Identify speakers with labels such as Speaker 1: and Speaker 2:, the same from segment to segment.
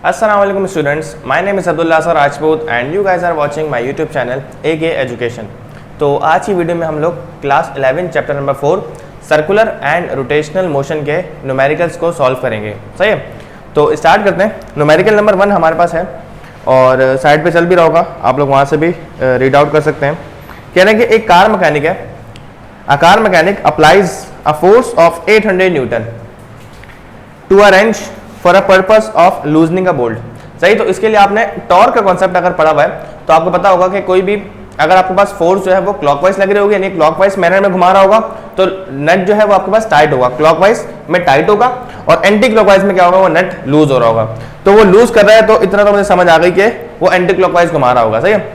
Speaker 1: Assalamu alaikum students, my name is Abdullah Sir Rajput and you guys are watching my YouTube channel AK Education। तो आज की video में हम लोग class 11 chapter number 4 circular and rotational motion के numericals को solve करेंगे। सही है, तो स्टार्ट करते हैं। न्यूमेरिकल नंबर 1 हमारे पास है और साइड पे चल भी रहा होगा, आप लोग वहाँ से भी रीड आउट कर सकते हैं। कह रहे हैं कि एक कार मैकेनिक है, a car mechanic applies a force of 800 newton to a wrench for a purpose of loosening a bolt. सही, तो इसके लिए आपने टॉर्क का कॉन्सेप्ट अगर पढ़ा हुआ है तो आपको पता होगा कि कोई भी अगर आपके पास फोर्स जो है वो क्लॉकवाइज लग रही होगी, यानी क्लॉकवाइज मैनर में घुमा रहा होगा, तो नट जो है वो आपके पास टाइट होगा, क्लॉकवाइज में टाइट होगा और एंटी क्लॉकवाइज में क्या होगा, वो नट लूज हो रहा होगा। तो वो लूज कर रहा है तो इतना तो मुझे समझ आ गई कि वो एंटी क्लॉकवाइज घुमा रहा होगा। सही है,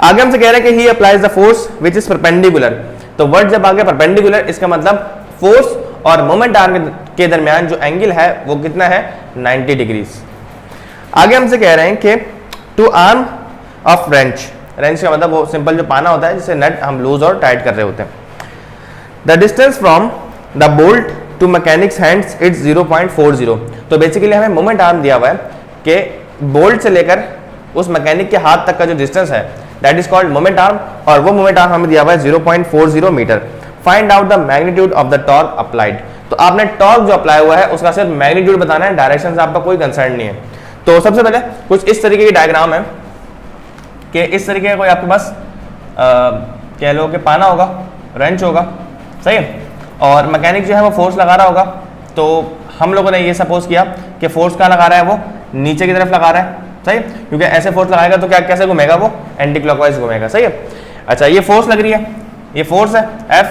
Speaker 1: आगे हमसे कह रहे हैं कि he applies the force which is perpendicular. तो वर्ड जब आगे परपेंडिकुलर, इसका मतलब फोर्स और मोमेंट आर्म के दरमियान जो एंगल है वो कितना है, 90 डिग्रीज। आगे हमसे कह रहे हैं कि to arm of wrench, wrench का मतलब वो सिंपल जो पाना होता है जिसे नट हम लूज और टाइट कर रहे होते हैं। The distance from the bolt to mechanic's hands it's 0.40। तो बेसिकली हमें मोमेंट आर्म दिया हुआ है कि बोल्ट से लेकर उस मैकेनिक के हाथ तक का जो डिस्टेंस है that is called moment arm, और वो मोमेंट आर्म हमें दिया हुआ है 0.40 meter. Find out the magnitude of the torque applied. तो आपने टॉर्क जो अप्लाई हुआ है उसका सिर्फ मैग्नीट्यूड बताना है, डायरेक्शन से आपका कोई कंसर्न नहीं है। तो सबसे पहले कुछ इस तरीके की डायग्राम है कि इस तरीके का कोई आपके पास कह लो कि पाना होगा, रेंच होगा, सही है, और मैकेनिक जो है वो फोर्स लगा रहा होगा। तो हम लोगों ने ये सपोज किया कि फोर्स कहाँ लगा रहा है, वो नीचे की तरफ लगा रहा है। सही, क्योंकि ऐसे फोर्स लगाएगा तो क्या कैसे घूमेगा, वो एंटी क्लॉकवाइज घूमेगा। सही है, अच्छा ये फोर्स लग रही है, ये फोर्स है F,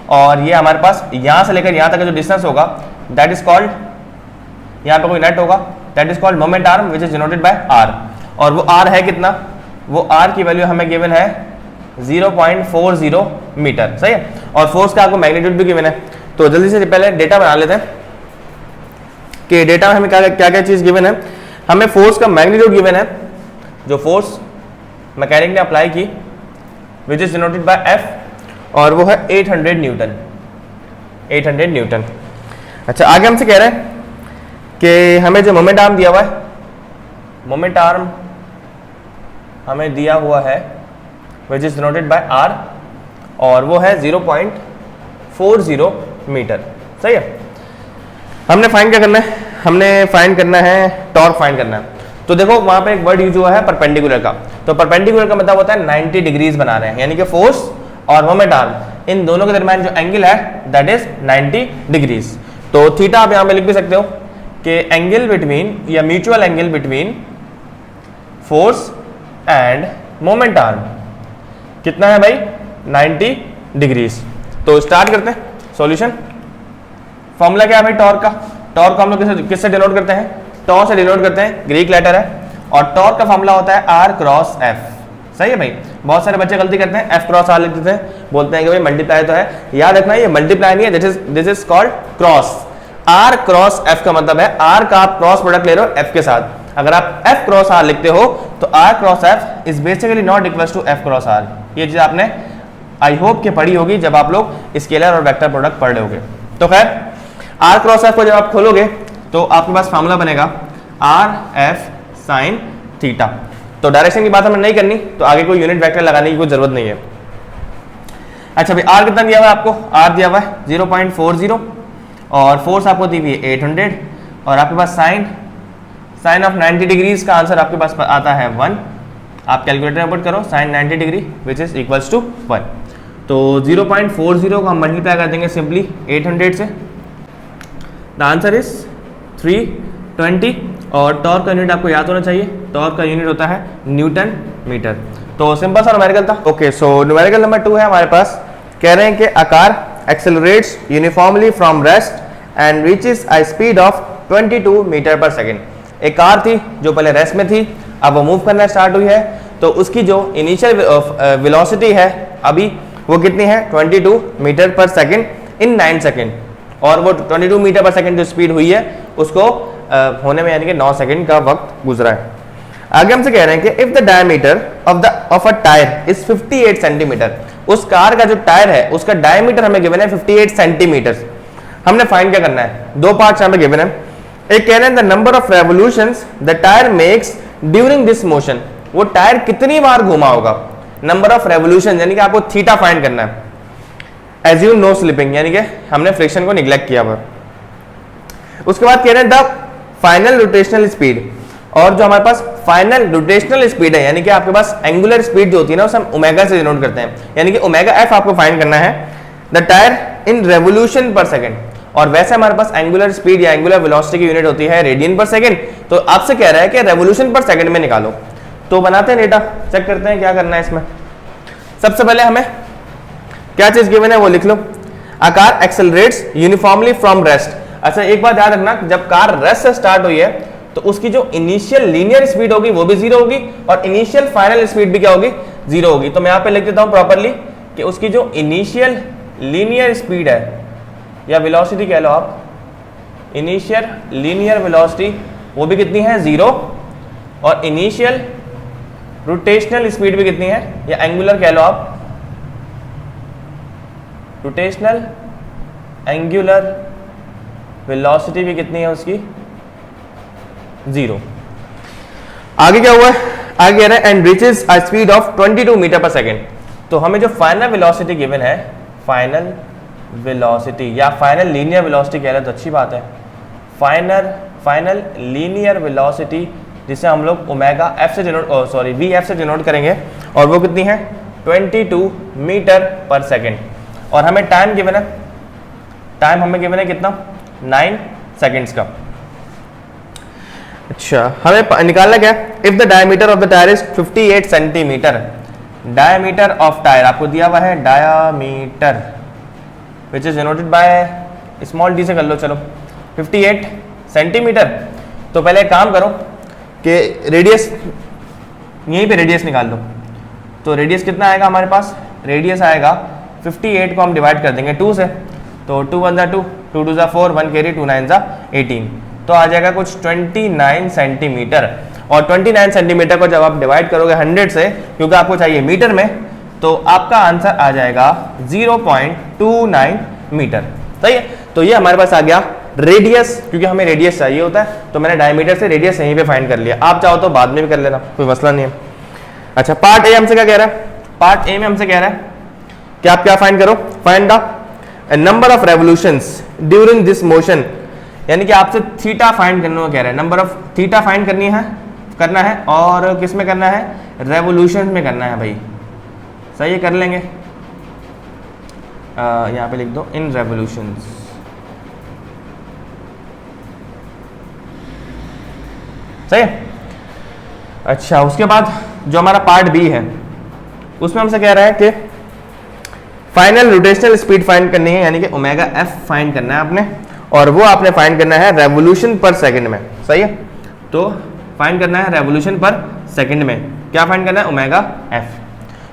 Speaker 1: और ये हमारे पास यहाँ से लेकर यहाँ तक का जो डिस्टेंस होगा दैट इज कॉल्ड, यहाँ पे कोई नेट होगा that is called moment arm which is denoted bye R। और वो R है कितना, वो R की वैल्यू हमें गिवन है 0.40 मीटर। सही है, और फोर्स का आपको मैग्नीट्यूड भी गिवन है। तो जल्दी से पहले डेटा बना लेते हैं कि डेटा में हमें क्या क्या चीज़ गिवन है। हमें फोर्स का मैग्नीट्यूड गिवन है, जो फोर्स मैकेनिक ने अप्लाई की विच इज डिनोटेड बाय F, और वो है 800 न्यूटन, 800 न्यूटन। अच्छा, आगे हमसे कह रहे हैं कि हमें जो मोमेंट आर्म दिया हुआ है, मोमेंट आर्म हमें दिया हुआ है विच इज डिनोटेड बाय R, और वो है 0.40 मीटर। सही है, हमने फाइंड क्या करना है, हमने फाइंड करना है टॉर्क फाइंड करना है। तो देखो वहां पे एक वर्ड यूज हुआ है परपेंडिकुलर का। तो परपेंडिकुलर का मतलब होता है 90 डिग्रीज बना रहे हैं, यानी कि फोर्स और मोमेंट आर्म इन दोनों के दरमियान जो एंगल है दैट इज 90 डिग्रीज। तो थीटा आप यहां पे लिख भी सकते हो कि एंगल बिटवीन या mutual angle between force end moment arm कितना है भाई, 90 डिग्रीज। तो स्टार्ट करते हैं सॉल्यूशन। फॉर्मूला क्या है भाई टॉर्क का, टॉर्क हम लोग किससे डिनोट करते हैं, टॉ से डिनोट करते हैं, ग्रीक लेटर है, और टॉर्क का फॉर्मूला होता है R क्रॉस F। सही है भाई, बहुत सारे बच्चे गलती करते हैं, F क्रॉस R लिख देते हैं, बोलते हैं कि भाई मल्टीप्लाई तो है। याद रखना ये मल्टीप्लाई नहीं है, this is called cross. R cross F का मतलब है R का आप क्रॉस प्रोडक्ट ले रहे हो F के साथ। अगर आप F क्रॉस R लिखते हो तो R cross F is basically not equals to F cross R। ये चीज आपने आई होप के पढ़ी होगी जब आप लोग स्केलर और वेक्टर प्रोडक्ट पढ़ रहे होगे। तो खैर R क्रॉस F को जब आप खोलोगे तो आपके पास फॉर्मूला बनेगा R F साइन थीटा। तो डायरेक्शन की बात हमें नहीं करनी, तो आगे कोई यूनिट वेक्टर लगाने की कोई जरूरत नहीं है। अच्छा भाई, R कितना दिया हुआ है आपको, R दिया हुआ है 0.40, और फोर्स आपको दी हुई है 800, और आपके पास साइन ऑफ 90 डिग्रीज का आंसर आपके पास आता है 1। आप कैलकुलेटर में पुट करो sine 90 degree which is equals to 1। तो 0.40 को हम मल्टीप्लाई कर देंगे सिंपली 800 से, द आंसर इज 320। और टॉर्क का यूनिट आपको याद होना चाहिए, टॉर्क का यूनिट होता है न्यूटन मीटर। तो सिंपल सा न्यूमेरिकल था। ओके, सो न्यूमेरिकल नंबर 2 है हमारे पास। कह रहे हैं कि a car accelerates uniformly from rest and reaches a speed of 22 meter per second. एक कार थी जो पहले रेस्ट में थी, अब वो मूव करना स्टार्ट हुई है, तो उसकी जो इनिशियल वेलोसिटी है अभी वो कितनी है, 22 meter per second in 9 second, और वो 22 मीटर पर सेकेंड जो स्पीड हुई है उसको होने में यानी कि 9 सेकंड का वक्त गुजरा है। आगे हमसे कह रहे हैं कि if the diameter of a tyre is 58 centimetre, उस कार का जो टायर है उसका डायमीटर हमें गिवन है 58 सेंटीमीटर। हमने फाइंड क्या करना है, दो पार्ट्स यहाँ पे गिवन है। एक कह रहे हैं the number of revolutions the tyre makes during this motion, वो टायर कितनी बार घुमा होगा, नंबर ऑफ रेवोल्यूशन यानी कि आपको थीटा फाइंड करना है। एज्यूम नो स्लिपिंग यानी कि हमने फ्रिक्शन को निग्लेक्ट किया हुआ। उसके बाद कह रहे हैं द फाइनल रोटेशनल स्पीड, और जो हमारे पास फाइनल रोटेशनल स्पीड है यानी कि आपके पास एंगुलर स्पीड जो होती है ना उसे हम ओमेगा से डिनोट करते हैं, यानी कि ओमेगा एफ आपको फाइंड करना है द टायर इन रेवोल्यूशन पर सेकंड। और वैसे हमारे पास एंगुलर स्पीड या एंगुलर वेलोसिटी की यूनिट होती है रेडियन पर सेकंड, तो आपसे कह रहा है कि रेवोल्यूशन पर सेकंड में निकालो। तो बनाते हैं डेटा, चेक करते हैं क्या करना है इसमें। सबसे पहले हमें क्या चीज गिवन है वो लिख लो। A car accelerates uniformly from rest. अच्छा एक बात याद रखना, जब कार रेस्ट से स्टार्ट हुई है तो उसकी जो इनिशियल लीनियर स्पीड होगी वो भी जीरो होगी और इनिशियल फाइनल स्पीड भी क्या होगी, जीरो होगी। तो मैं यहां पे लिख देता हूं प्रॉपर्ली कि उसकी जो इनिशियल लीनियर स्पीड है या वेलोसिटी कह लो आप, इनिशियल लीनियर वेलोसिटी वो भी कितनी है, जीरो, और इनिशियल रोटेशनल स्पीड भी कितनी है, या एंगुलर कह लो आप, रोटेशनल एंगुलर वेलोसिटी भी कितनी है उसकी, जीरो। आगे क्या हुआ है, आगे कह रहा है and reaches a speed of 22 meter per second. तो हमें जो फाइनल वेलोसिटी गिवन है, फाइनल वेलोसिटी या फाइनल लीनियर वेलोसिटी कह रहे हैं तो अच्छी बात है, फाइनल लीनियर वेलोसिटी जिसे हम लोग ओमेगा एफ से डिनोट वी एफ से डिनोट करेंगे, और वो कितनी है 22 मीटर पर सेकेंड। और हमें टाइम गिवन है, टाइम हमें गिवन है कितना, 9 सेकेंड्स का। अच्छा हमें निकालना क्या, if the diameter of the tyre is 58 centimetre, diameter of tyre आपको दिया हुआ है, diameter which is denoted by small D से कर लो, चलो 58 सेंटीमीटर। तो पहले एक काम करो कि रेडियस, यहीं पे रेडियस निकाल लो। तो रेडियस कितना आएगा हमारे पास, रेडियस आएगा 58 को हम डिवाइड कर देंगे 2 से, तो 2 1 2, 2 2 4, 1 कैरी, 2 9 18, तो आ जाएगा कुछ 29 सेंटीमीटर। और 29 सेंटीमीटर को जब आप डिवाइड करोगे 100 से, क्योंकि आपको चाहिए मीटर में, तो आपका आंसर आ जाएगा 0.29 मीटर। सही है, तो ये हमारे पास आ गया रेडियस, क्योंकि हमें रेडियस चाहिए होता है, तो मैंने डायमीटर से रेडियस यहीं पे फाइंड कर लिया। आप चाहो तो बाद में भी कर लेना, कोई मसला नहीं है। अच्छा पार्ट ए हमसे क्या कह रहा है, पार्ट ए में हमसे कह रहा है कि आप क्या फाइंड करो, find the number of revolutions during this motion, यानी कि आपसे थीटा फाइंड करने को कह रहा है, नंबर ऑफ थीटा फाइंड करना है और किस में करना है, रेवोल्यूशन में करना है भाई। सही है, कर लेंगे, यहाँ पे लिख दो इन रेवोल्यूशंस। सही है। अच्छा उसके बाद जो हमारा पार्ट बी है उसमें हमसे कह रहा है कि फाइनल रोटेशनल स्पीड फाइंड करनी है, यानी कि ओमेगा एफ फाइंड करना है आपने, और वो आपने फाइंड करना है रेवोल्यूशन पर सेकंड में। सही है, तो फाइंड करना है रेवोल्यूशन पर सेकंड में, क्या फाइंड करना है, ओमेगा एफ।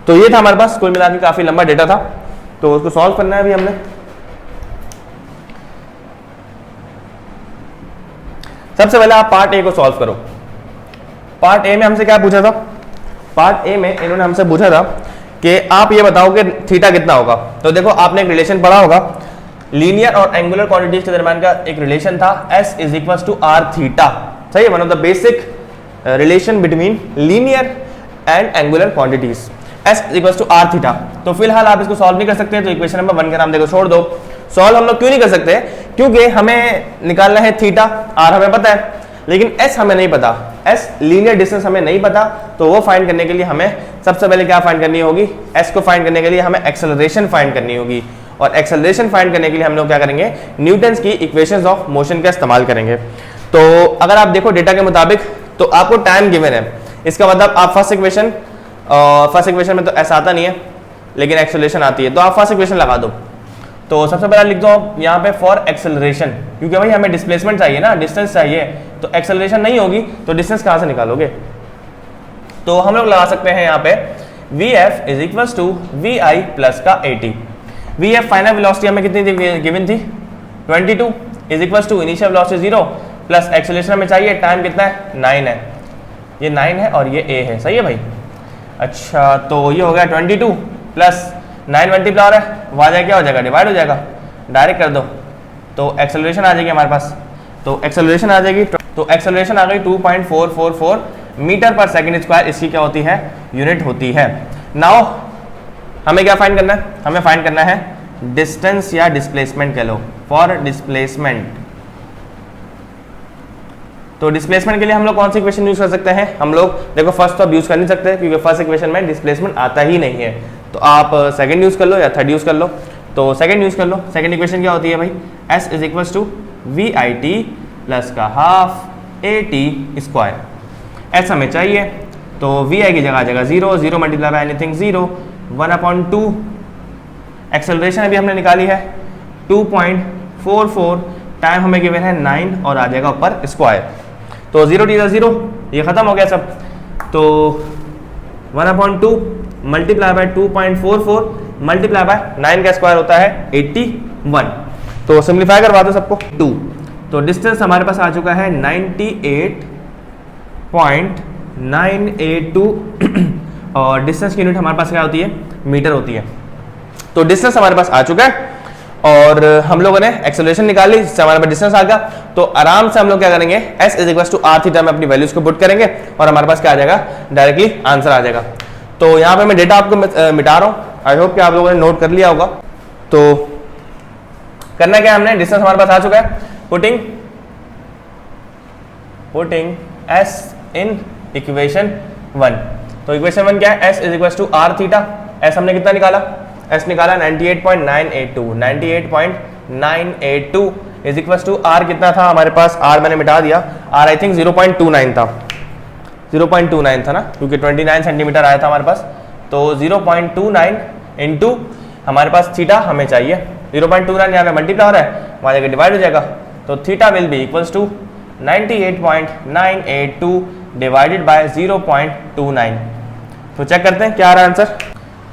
Speaker 1: तो ये था हमारे पास, कुल मिलाकर काफी लंबा डेटा था, तो उसको सॉल्व करना है अभी हमने। सबसे पहले आप पार्ट ए को सॉल्व करो। पार्ट ए में हमसे क्या पूछा था, पार्ट ए में इन्होंने हमसे पूछा था कि आप ये बताओ कि थीटा कितना होगा। तो देखो आपने एक रिलेशन पढ़ा होगा, लीनियर और एंगुलर क्वांटिटीज के दरमियान का एक रिलेशन था, S is equal to r theta. सही है, one of the basic relation between linear and angular quantities, S is equal to r theta. तो फिलहाल आप इसको सॉल्व नहीं कर सकते, तो इक्वेशन नंबर 1 का नाम देखो छोड़ दो। सॉल्व हम लोग क्यों नहीं कर सकते, क्योंकि हमें निकालना है थीटा, आर हमें पता है लेकिन एस हमें नहीं पता, एस लीनियर डिस्टेंस हमें नहीं पता। तो वो फाइंड करने के लिए हमें सबसे पहले क्या फाइंड करनी होगी, एस को फाइंड करने के लिए हमें एक्सेलरेशन फाइंड करनी होगी, और एक्सेलरेशन फाइंड करने के लिए हम लोग क्या करेंगे, न्यूटन्स की इक्वेशंस ऑफ मोशन का इस्तेमाल करेंगे। तो अगर आप देखो डेटा के मुताबिक तो आपको टाइम गिवन है, इसका मतलब आप फर्स्ट इक्वेशन में तो एस आता नहीं है लेकिन एक्सेलरेशन आती है, तो आप फर्स्ट इक्वेशन लगा दो। तो सबसे पहले लिख दो आप यहाँ पे फॉर एक्सेलरेशन, क्योंकि भाई हमें डिस्प्लेसमेंट चाहिए ना, डिस्टेंस चाहिए, तो एक्सेलरेशन नहीं होगी तो डिस्टेंस कहाँ से निकालोगे। तो हम लोग लगा सकते हैं यहाँ पे Vf is equal to v i plus का 80। Vf फाइनल वेलोसिटी हमें कितनी गिवन थी 22 is equal to initial velocity 0 plus acceleration हमें चाहिए, टाइम कितना है 9 है, ये 9 है और ये a है। सही है भाई। अच्छा तो ये हो गया 22 प्लस 9 मल्टीप्लाई है, वहाँ जाए क्या हो जाएगा, डिवाइड हो जाएगा, डायरेक्ट कर दो तो एक्सेलरेशन आ जाएगी हमारे पास तो एक्सेलरेशन आ जाएगी, तो एक्सेलरेशन आ गई 2.444 मीटर पर सेकंड स्क्वायर, इसकी क्या होती है, यूनिट होती है। नाउ हमें क्या फाइंड करना है, हमें फाइंड करना है डिस्टेंस या डिस्प्लेसमेंट कह लो, फॉर डिस्प्लेसमेंट। तो डिस्प्लेसमेंट के लिए हम लोग कौन सी इक्वेशन यूज कर सकते हैं, हम लोग देखो फर्स्ट तो अब यूज कर नहीं सकते क्योंकि फर्स्ट इक्वेशन में डिस्प्लेसमेंट आता ही नहीं है, तो आप सेकंड यूज कर लो या थर्ड यूज कर लो। तो सेकंड यूज कर लो, सेकंड इक्वेशन क्या होती है भाई, s is equal to v i t plus का half a t square, S हमें चाहिए, तो वी आई की जगह आ जाएगा 0, 0 मल्टीप्लाई बाय एनीथिंग 0, 1/2। एक्सेलरेशन अभी हमने निकाली है 2.44, टाइम हमें गिवन है 9 और आ जाएगा ऊपर स्क्वायर, तो 0 टी 0, ये खत्म हो गया सब। तो 1/2 मल्टीप्लाई बाय 2.44 मल्टीप्लाई बाय 9 का स्क्वायर होता है 81, तो सिंप्लीफाई करवा दो सबको 2। तो डिस्टेंस हमारे पास आ चुका है 98.982 और डिस्टेंस की यूनिट हमारे पास क्या होती है, मीटर होती है। तो डिस्टेंस हमारे पास आ चुका है और हम लोगों ने एक्सेलरेशन निकाली, जिससे हमारे पास डिस्टेंस आ गया। तो आराम से हम लोग क्या करेंगे, s is equal to r theta में अपनी वैल्यूज को पुट करेंगे और हमारे पास क्या आ जाएगा, डायरेक्टली आंसर आ जाएगा। तो यहाँ पे मैं डेटा आपको मिटा रहा हूँ, आई होप कि आप लोगों ने नोट कर लिया होगा। तो करना क्या, हमने डिस्टेंस हमारे पास आ चुका है, पुटिंग s इन इक्वेशन 1। तो इक्वेशन 1 क्या है, s is equal to r theta, s हमने कितना निकाला, s निकाला 98.982 इज इक्वल टू r कितना था हमारे पास, r मैंने मिटा दिया, r आई थिंक 0.29 था, 0.29 था ना, क्योंकि 29 सेंटीमीटर आया था हमारे पास। तो 0.29 इंटू हमारे पास थीटा हमें चाहिए, 0.29 यहाँ पे मल्टीप्लाई हो रहा है, वहाँ जाकर डिवाइड हो जाएगा, तो theta will be equals to 98.982 divided by 0.29। तो चेक करते हैं क्या आ रहा है आंसर,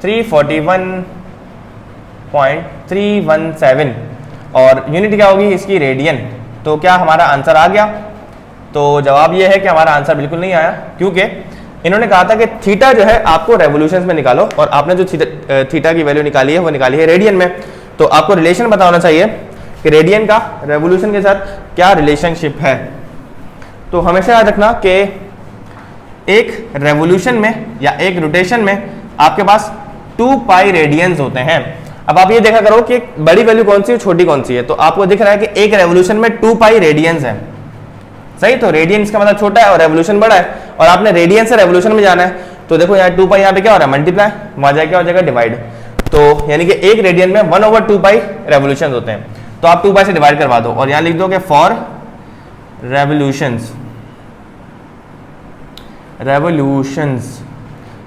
Speaker 1: 341.317 और यूनिट क्या होगी इसकी, रेडियन। तो क्या हमारा आंसर आ गया, तो जवाब ये है कि हमारा आंसर बिल्कुल नहीं आया, क्योंकि इन्होंने कहा था कि थीटा जो है आपको रेवोल्यूशंस में निकालो, और आपने जो थीटा की वैल्यू निकाली है वो निकाली है रेडियन में। तो आपको रिलेशन पता होना चाहिए कि रेडियन का रेवोल्यूशन के साथ क्या रिलेशनशिप है। तो हमेशा याद रखना कि एक रेवोल्यूशन में या एक रोटेशन में आपके पास 2 पाई रेडियंस होते हैं। अब आप ये देखा करो कि बड़ी वैल्यू कौन सी है, छोटी कौन सी है। तो आपको दिख रहा है कि एक रेवोल्यूशन में 2 पाई रेडियंस है, सही। तो रेडियंस का मतलब छोटा है और रेवोल्यूशन बड़ा है, और आपने रेडियन से रेवोल्यूशन में जाना है। तो देखो यहाँ 2 पाई यहाँ पे क्या हो रहा है, मल्टीप्लाई, वहां जाके क्या हो जाएगा, डिवाइड। तो यानी कि एक रेडियन में 1/2 पाई रेवोल्यूशन होते हैं। तो आप 2 पाई से डिवाइड करवा दो और यहाँ लिख दो कि फॉर रेवोल्यूशंस,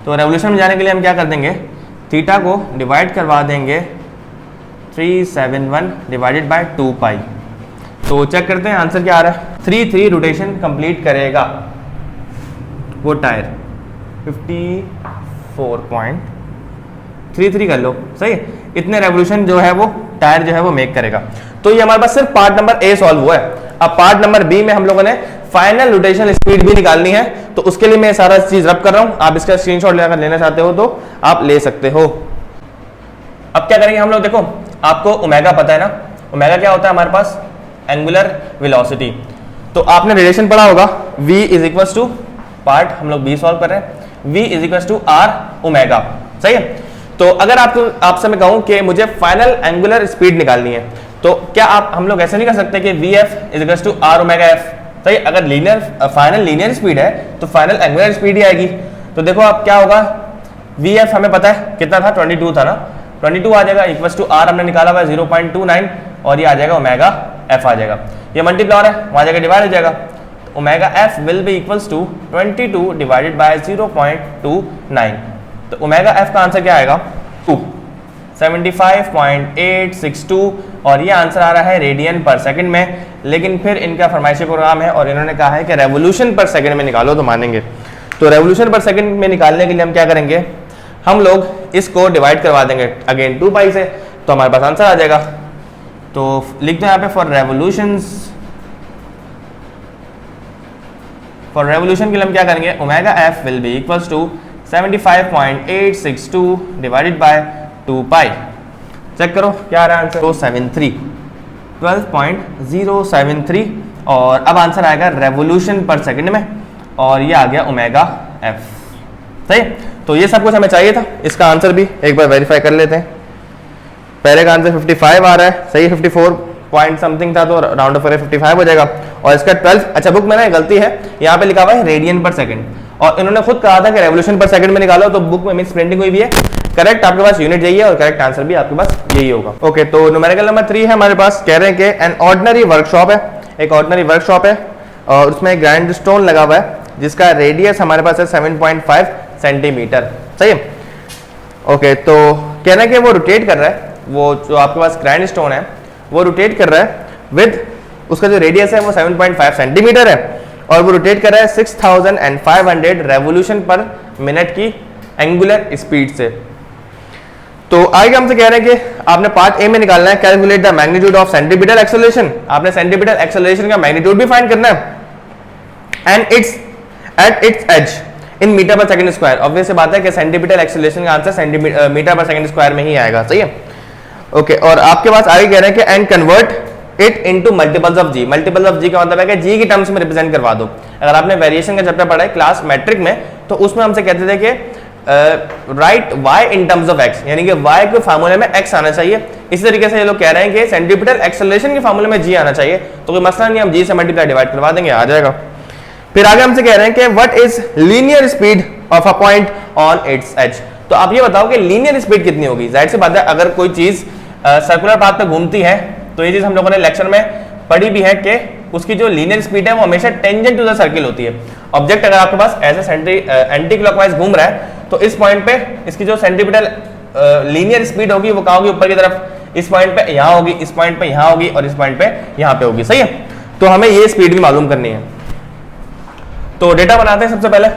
Speaker 1: तो रेवोल्यूशन में जाने के लिए हम क्या कर देंगे, थीटा को डिवाइड करवा देंगे 371 डिवाइडेड बाय 2 पाई। तो चेक करते हैं आंसर क्या आ रहा है, 3 रोटेशन कंप्लीट करेगा वो टायर, 54.33 कर लो, सही। इतने रेवोल्यूशन जो है वो टायर जो है वो मेक करेगा। तो ये हमारे पास सिर्फ पार्ट नंबर ए सॉल्व हुआ है। अब पार्ट नंबर बी में हम लोगों ने फाइनल रोटेशनल स्पीड भी निकालनी है, तो उसके लिए मैं सारा चीज रब कर रहा हूं। आप इसका स्क्रीनशॉट लेना चाहते हो तो आप ले सकते हो। अब क्या करेंगे हम लोग, देखो आपको ओमेगा पता है ना, ओमेगा क्या होता है हमारे पास, एंगुलर वेलोसिटी। तो आपने रिलेशन पढ़ा होगा, v is equal to, part हम लोग b सॉल्व कर रहे हैं, v is equal to r omega, सही है। तो अगर आपसे मैं कहूं कि मुझे फाइनल एंगुलर स्पीड निकालनी है, तो क्या हम लोग ऐसे नहीं कर सकते कि vf is equal to r omega f, सही। अगर लीनियर फाइनल लीनियर स्पीड है तो फाइनल एंगुलर स्पीड ही आएगी। तो देखो आप क्या होगा, vf हमें पता है कितना था, 22 था ना, 22 आ जाएगा इक्वल टू r हमने निकाला हुआ 0.29 और ये आ जाएगा ओमेगा f आ जाएगा। ये मल्टीप्लाई है, वहाँ जाकर डिवाइड हो जाएगा। तो omega f will be equals to 22 divided by 0.29। तो ओमेगा f का आंसर क्या आएगा, 75.862 और ये आंसर आ रहा है रेडियन पर सेकंड में। लेकिन फिर इनका फरमाइशी प्रोग्राम है और इन्होंने कहा है कि रेवोल्यूशन पर सेकंड में निकालो तो मानेंगे। तो रेवोल्यूशन पर सेकंड में निकालने के लिए हम क्या करेंगे, हम लोग इसको डिवाइड करवा देंगे अगेन 2 पाई से, तो हमारे पास आंसर आ जाएगा। तो लिख दो यहाँ पे फॉर रेवोल्यूशन के लिए हम क्या करेंगे, omega f will be equals to 75.862 divided by 2 pi. Check करो क्या आ रहा है आंसर, 12.073 और अब आंसर आएगा रेवोल्यूशन पर सेकंड में, और ये आ गया ओमेगा एफ। सही, तो ये सब कुछ हमें चाहिए था। इसका आंसर भी एक बार वेरीफाई कर लेते हैं। पहले का आंसर 55 आ रहा है, सही 54 पॉइंट समथिंग था, तो राउंड ऑफ 55 हो जाएगा। और इसका 12, अच्छा बुक में ना गलती है, यहाँ पे लिखा हुआ है रेडियन पर सेकंड, और इन्होंने खुद कहा था कि रेवोल्यूशन पर सेकंड में निकालो, तो बुक में मिस प्रिंटिंग हुई भी है। करेक्ट आपके पास यूनिट यही है और करेक्ट आंसर भी आपके पास यही होगा। ओके, तो न्यूमेरिकल नंबर 3 है हमारे पास। कह रहे हैं कि एन ऑर्डिनरी वर्कशॉप है, एक ऑर्डिनरी वर्कशॉप है और उसमें ग्राइंड स्टोन लगा हुआ है जिसका रेडियस हमारे पास है 7.5 सेंटीमीटर। सही है। ओके, तो कह रहे हैं कि वो रोटेट कर रहा है, वो जो आपके पास ग्राइंड स्टोन है वो रोटेट कर रहा है विद, उसका जो रेडियस है वो 7.5 सेंटीमीटर है और वो रोटेट कर रहा है 6500 रेवोल्यूशन पर मिनट की एंगुलर स्पीड से। तो आगे हमसे कह रहे हैं कि आपने पार्ट ए में निकालना है calculate the magnitude of centripetal acceleration. आपने सेंटीपिटल एक्सेलरेशन का मैग्नीट्यूड भी फाइंड करना है and its at its edge in meter per second square. Obvious बात है कि सेंटीपिटल एक्सेलरेशन का answer centimeter per second square में ही आएगा। सही है। ओके, और आपके पास आगे कह रहे हैं कि and convert it into multiples of g. Multiple of g का मतलब है कि जी की टर्म्स में रिप्रेजेंट करवा दो। अगर आपने वेरिएशन का चैप्टर पढ़ा है क्लास मैट्रिक में, तो उसमें हमसे कहते थे कि write y in terms of x, यानी कि वाई के फार्मूले में एक्स आना चाहिए। इसी तरीके से ये लोग कह रहे हैं कि सेंटीपिटल एक्सेलरेशन के फार्मूले में जी आना चाहिए, तो कोई मसला नहीं, हम जी से मल्टीप्लाई डिवाइड करवा देंगे, आ जाएगा। फिर आगे हमसे कह रहे हैं कि what is linear speed of a point on its edge. तो आप ये बताओ कि लीनियर स्पीड कितनी होगी। जाहिर सी बात है, अगर कोई चीज सर्कुलर पाथ पे घूमती है, तो ये चीज हम लोगों ने लेक्चर में पढ़ी भी है कि उसकी जो लीनियर स्पीड है वो हमेशा टेंजेंट टू द सर्किल होती है। ऑब्जेक्ट अगर आपके पास ऐसे एंटी क्लॉकवाइज घूम रहा है, तो इस पॉइंट पे इसकी जो सेंटीपिटल लीनियर स्पीड होगी वो कहाँ होगी, ऊपर की तरफ। इस पॉइंट पे यहाँ होगी, इस पॉइंट पे यहाँ होगी और इस पॉइंट पे यहाँ पे होगी। सही है। तो हमें ये स्पीड भी मालूम करनी है। तो डेटा बनाते हैं। सबसे पहले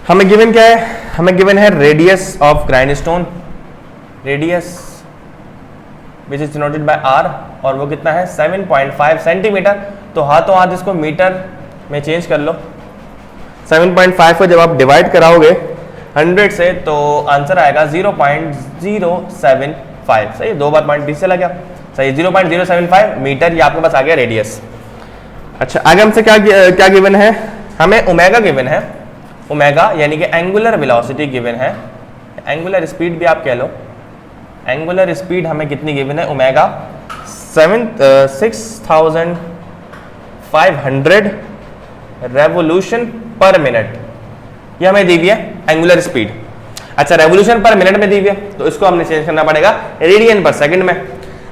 Speaker 1: हमें गिवन क्या है, हमें गिवन है radius of grindstone, radius which is denoted by r, और वो कितना है 7.5 सेंटीमीटर। तो हाथों हाथ इसको मीटर में चेंज कर लो। 7.5 को जब आप डिवाइड कराओगे 100 से, तो आंसर आएगा 0.075। सही, दो बार पॉइंट 20 से लगा। सही, 0.075 मीटर, ये आपके पास आ गया रेडियस। अच्छा, आगे हमसे क्या गिवन है, हमें ओमेगा गिवन है। ओमेगा यानी कि एंगुलर वेलोसिटी गिवन है, एंगुलर स्पीड भी आप कह लो। एंगुलर स्पीड हमें कितनी गिवन है, ओमेगा 6500 रेवोल्यूशन पर मिनट, ये हमें दी हुई है एंगुलर स्पीड। अच्छा, रेवोल्यूशन पर मिनट में दी हुई है, तो इसको हमने चेंज करना पड़ेगा रेडियन पर सेकंड में।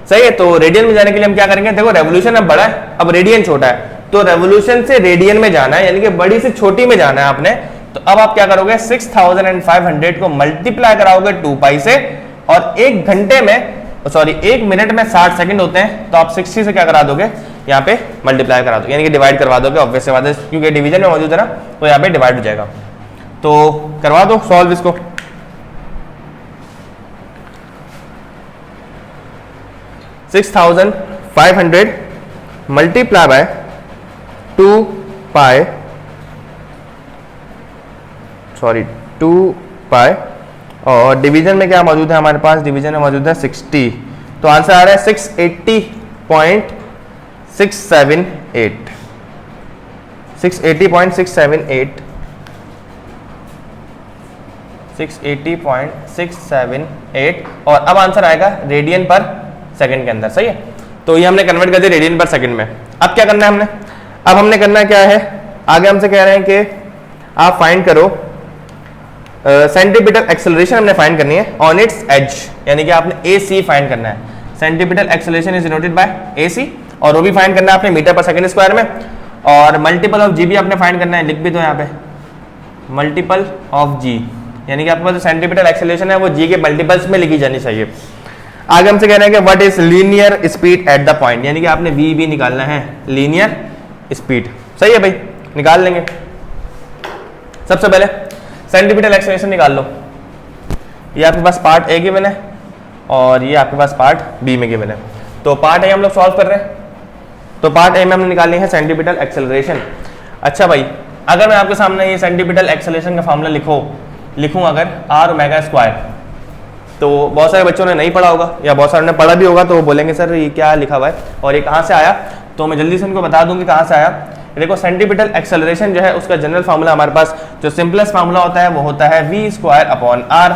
Speaker 1: सही है। तो रेडियन में जाने के लिए हम क्या करेंगे, देखो रेवोल्यूशन अब बड़ा है, अब रेडियन छोटा है, तो रेवोल्यूशन से रेडियन में जाना है, यानी कि बड़ी से छोटी में जाना है आपने। तो अब आप क्या करोगे, 6500 को मल्टीप्लाई कराओगे 2 पाई से, और एक घंटे में, सॉरी 1 मिनट में 60 सेकंड होते हैं, तो आप 60 से क्या करा दोगे, यहाँ पे मल्टीप्लाई करा दोगे, यानी कि डिवाइड करवा दोगे। ऑब्वियस सी बात है, क्योंकि डिवीजन में मौजूद है ना, तो यहाँ पे डिवाइड हो जाएगा। तो करवा दो सॉल्व इसको। 6500 मल्टीप्लाई बाय 2 पाई, सॉरी 2 पाई, और डिवीजन में क्या मौजूद है हमारे पास, डिवीजन में मौजूद है 60, तो आंसर आ रहा है 680.678, 680.678, 680.678, और अब आंसर आएगा रेडियन पर सेकंड के अंदर। सही है। तो ये हमने कन्वर्ट कर दिया रेडियन पर सेकंड में। अब क्या करना है हमने, अब हमने करना क्या है, आगे हमसे कह रहे हैं कि आप फाइंड करो सेंटीपिटल एक्सेलरेशन, हमने फाइंड करनी है ऑन इट्स एज, यानी कि आपने ए सी फाइंड करना है। Centripetal acceleration is denoted by a c, और वो भी फाइंड करना है आपने मीटर पर सेकंड स्क्वायर में, और मल्टीपल ऑफ जी भी आपने फाइंड करना है। लिख भी दो यहाँ पे मल्टीपल ऑफ जी, यानी कि आपके पास जो सेंटीपिटल एक्सेलरेशन है वो जी के मल्टीपल्स में लिखी जानी चाहिए। आगे हमसे कह रहे हैं कि what is linear speed at the point, यानी कि आपने वी भी निकालना है, लीनियर स्पीड। सही है भाई, निकाल लेंगे। सबसे पहले सेंटीपिटल एक्सेलरेशन निकाल लो। ये आपके पास पार्ट ए गिवन है और ये आपके पास पार्ट बी में गिवन है। तो पार्ट ए हम लोग सॉल्व कर रहे हैं, तो पार्ट ए में हमने निकालनी है सेंटीपिटल एक्सेलरेशन। अच्छा भाई, अगर मैं आपके सामने ये सेंटीपिटल एक्सेलरेशन का फॉर्मूला लिखूं अगर आर ओमेगा स्क्वायर, तो बहुत सारे बच्चों ने नहीं पढ़ा होगा या बहुत सारे ने पढ़ा भी होगा, तो वो बोलेंगे सर ये क्या लिखा हुआ है और ये कहाँ से आया। तो मैं जल्दी से उनको बता दूँ कि कहाँ से आया। देखो सेंटीपिटल एक्सेलरेशन जो है उसका जनरल फार्मूला हमारे पास जो सिंपलेस्ट फार्मूला होता है वो होता है v²/r।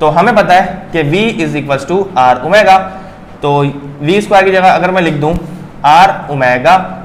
Speaker 1: तो हमें पता है कि v is equals to r omega. तो v² की जगह अगर मैं लिख दूं r ओमेगा